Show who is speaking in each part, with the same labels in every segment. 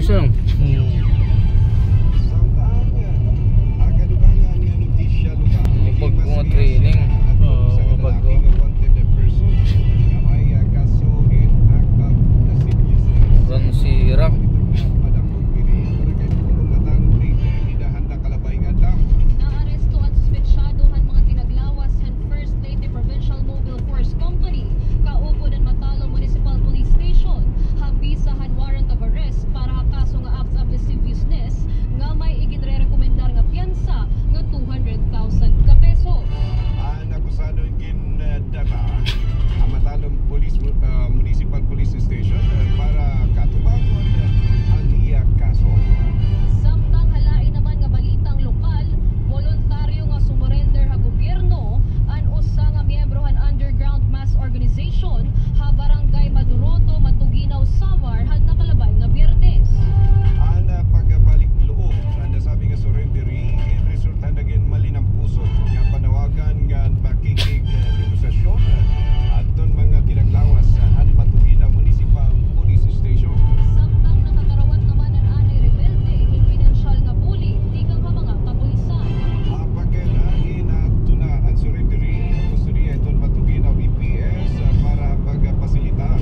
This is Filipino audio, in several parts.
Speaker 1: pulis ano? Pag mga training.
Speaker 2: Bago.
Speaker 1: Run si Rock.
Speaker 3: Naaresto at suspetsyado ang mga tinaglawas ng First Leyte Provincial Mobile Force Company kaupod ang Matalo Municipal Police Station. Habisahan warrant of arrest para kaso nga acts of lasciviousness nga may iginre-rekomendar nga piyansa nga 200,000 ka pesos.
Speaker 4: Ang akusado ginadala ang Matalong Municipal Police Station para katubangon ang iya kaso.
Speaker 3: Samtang halain naman nga balitang lokal, voluntaryo nga sumurrender ha gobyerno an usa nga miyembro han underground mass organization ha barangay Maduroto, Matuginaw, Samar han nakalabay nga Biyernes.
Speaker 4: Ang pagbalik loob ang nasabi nga surrendery resulta naging malinang puso nga panawagan nga pakikig negosasyon aton mga tinaglawas sa Matuginaw Municipal Police Station.
Speaker 3: Samtang nakakarawat naman ang anay rebelde in financial nga bully tikang ka mga kapulisan.
Speaker 4: Pagkailangan ato na ang surrendery kustudiya iton Matuginaw EPS para pagpasilitar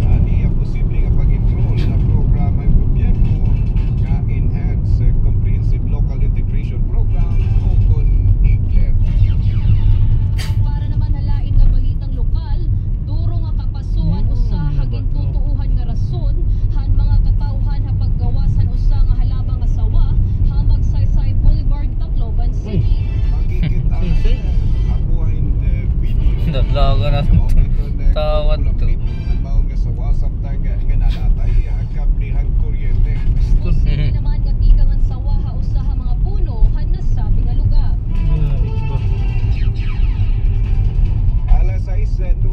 Speaker 4: ang iya posible nga pag-enroll na programa ng gobyerno nga Enhanced Comprehensive Local Integration Program o kon ICLEP.
Speaker 3: Para naman halain nga balitang lokal, duro nga kapasuan usa haging tutuuhan nga rason han mga katawhan ha paggawasan usa nga halabang nga sawa ha Magsaysay Boulevard, Tacloban City.
Speaker 4: Makikita akuhin video
Speaker 1: Dadlaga na tawad to.
Speaker 4: ang maong nga sa WhatsApp nga nalatay ang kablihang kuryente.
Speaker 3: Posible naman nga tigang ang sawa ha usa ha mga puno han nasabi nga lugar.
Speaker 4: Alas 6:09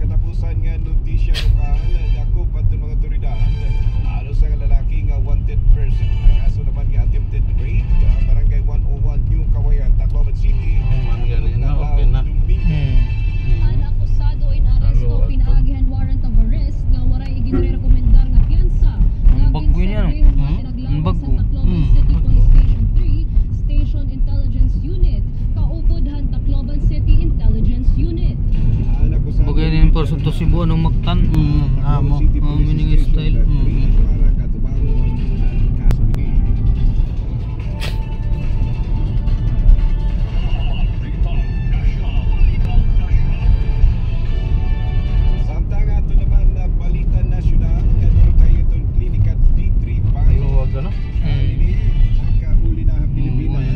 Speaker 4: katapusan nga notisya lokal dako pa itong mga otoridad alos sa lalaki nga wanted person. Ang kaso naman nga attempted rape barangay 101 New Kawayan, Tacloban City.
Speaker 2: Okay na.
Speaker 3: Ang akusado in aresto pinaagihan warrant of arrest nga waray iginre-rekomendar nga piyansa.
Speaker 1: Ang bago yun yan. Ang bago.
Speaker 3: Tacloban City Police Station 3 Station Intelligence Unit kaupod han Tacloban City Intelligence Unit.
Speaker 1: Bagay na yung person to Cebu anong magtan.
Speaker 2: Amo.
Speaker 1: Meaning style.
Speaker 4: Para katubangon ang kaso ni. Samtang ato naman na balitan nasyonal nga doon tayo itong klinika D3
Speaker 2: Luwag ano?
Speaker 4: ang kauli na Pilipinas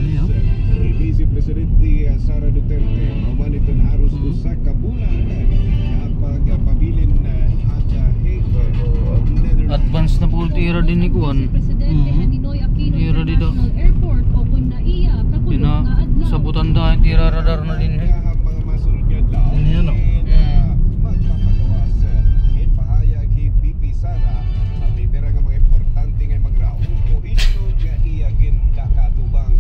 Speaker 4: ni Vice Presidente Sara Duterte maman itong haros usa ka bulan kapag pabilin at Netherlands.
Speaker 1: Advance na po tira din ni Kuan.
Speaker 3: Presidente Ninoy Aquino
Speaker 1: Tira dito.
Speaker 3: International Airport o kun naiya kakulong
Speaker 1: Ina
Speaker 3: nga adlaw.
Speaker 1: sa butanda tira radar na din.
Speaker 4: Mga masunod nga daw
Speaker 2: Ano?
Speaker 4: magpapagawas in pahayag hi BP Sara may pera nga mga importante nga magraw o isog nga iya ginakatubang.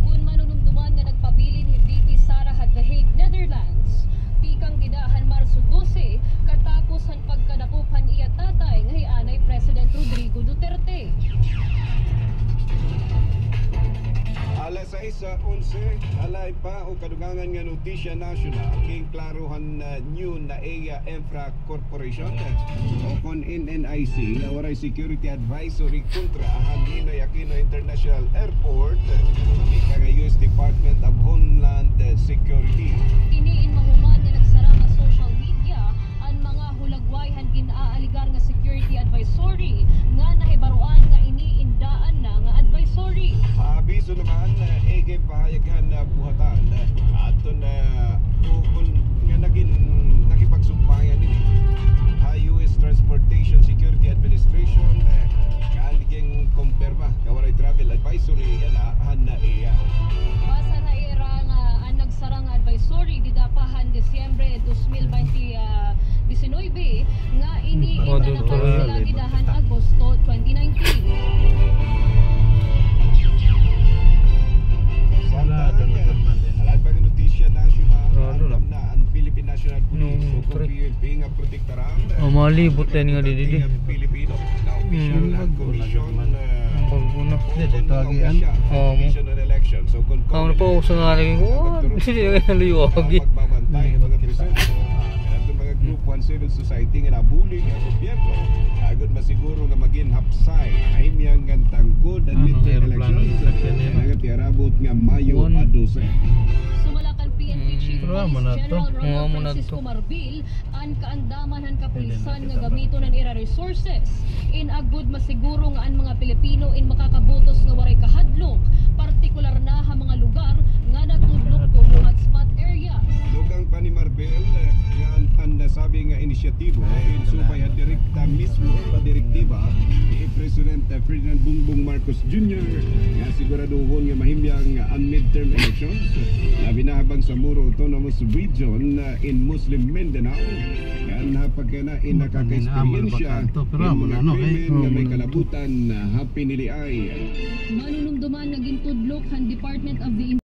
Speaker 3: Kung manunumduman nga nagpabilin ni VP Sara at The Hague, Netherlands, pikang gidahan Marso 12 katapos ang pagkadapupan iya tatay nga hianay President Rodrigo Duterte.
Speaker 4: Alas 6:11 alay pa o kadugangan nga notisya nasyonal king klarohan new na EA Infra Corporation o kon NNIC na waray security advisory kontra ang Ninoy Aquino International Airport ika nga US Department of Homeland Security.
Speaker 3: Tiniin mahuman nga nagsara nga social media ang mga hulagwayhan ginaaligar nga security advisory nga nahibaruan nga iniindaan na nga advisory.
Speaker 4: Abiso naman ege pahayagan na buhatan aton na kung nga nakipagsumpayan nini US Transportation Security Administration kaliging kumpirma kawaray travel advisory yan na iya.
Speaker 3: Basa na era nga ang nagsara nga advisory didapahan Disyembre 2019 nga iniindaan na sila gidahan Agosto 2019.
Speaker 4: Alam pa ng notisya nasyonal alam na ang Philippine National Police o PNP nga protektaran
Speaker 1: Malibot din nga didi.
Speaker 4: Pilipino official commission
Speaker 1: Bago na.
Speaker 2: Hindi, dito agian.
Speaker 4: commission on election. So kung
Speaker 1: Ako na po ako sa nga lagi ko. Hindi na nga liwagi.
Speaker 4: magbabantay ang mga presento at ang mga group 1 civil society nga nabulig ang gobyerno agad masiguro nga maging hapsay ay miyang tangkod ang midterm
Speaker 2: aeroplano
Speaker 4: elections
Speaker 2: sa kanila.
Speaker 4: nga tiarabot nga Mayo
Speaker 1: One.
Speaker 4: 12.
Speaker 3: Sumalakan PNP Chief
Speaker 2: Pero mo
Speaker 3: Police
Speaker 2: na to.
Speaker 3: General
Speaker 1: Mo
Speaker 3: Ronald
Speaker 1: na
Speaker 3: Francisco
Speaker 1: to.
Speaker 3: Marbil ang kaandaman ng kapulisan
Speaker 2: Pwede na
Speaker 3: nga
Speaker 2: kita
Speaker 3: gamito ng ira resources in agud masiguro nga ang mga Pilipino in makakabutos nga waray kahadlok partikular na ha mga lugar nga natudlok ko hotspot area.
Speaker 4: Dugang pa ni Marbel nga ang nasabi nga inisyatibo insubay direkta mismo pa direktiba ni President Ferdinand Bongbong Marcos Jr. nga siguraduhon nga mahimyang ang midterm elections na binahabang sa Moro Autonomous Region in Muslim Mindanao yan hapagkana in nakaka-experiensya
Speaker 2: Pero
Speaker 4: in
Speaker 2: amo
Speaker 4: mga
Speaker 2: na, no,
Speaker 4: krimen nga may
Speaker 1: eh.
Speaker 4: kalabutan happy nili ay
Speaker 3: Manunumduman naging tudlok han Department of the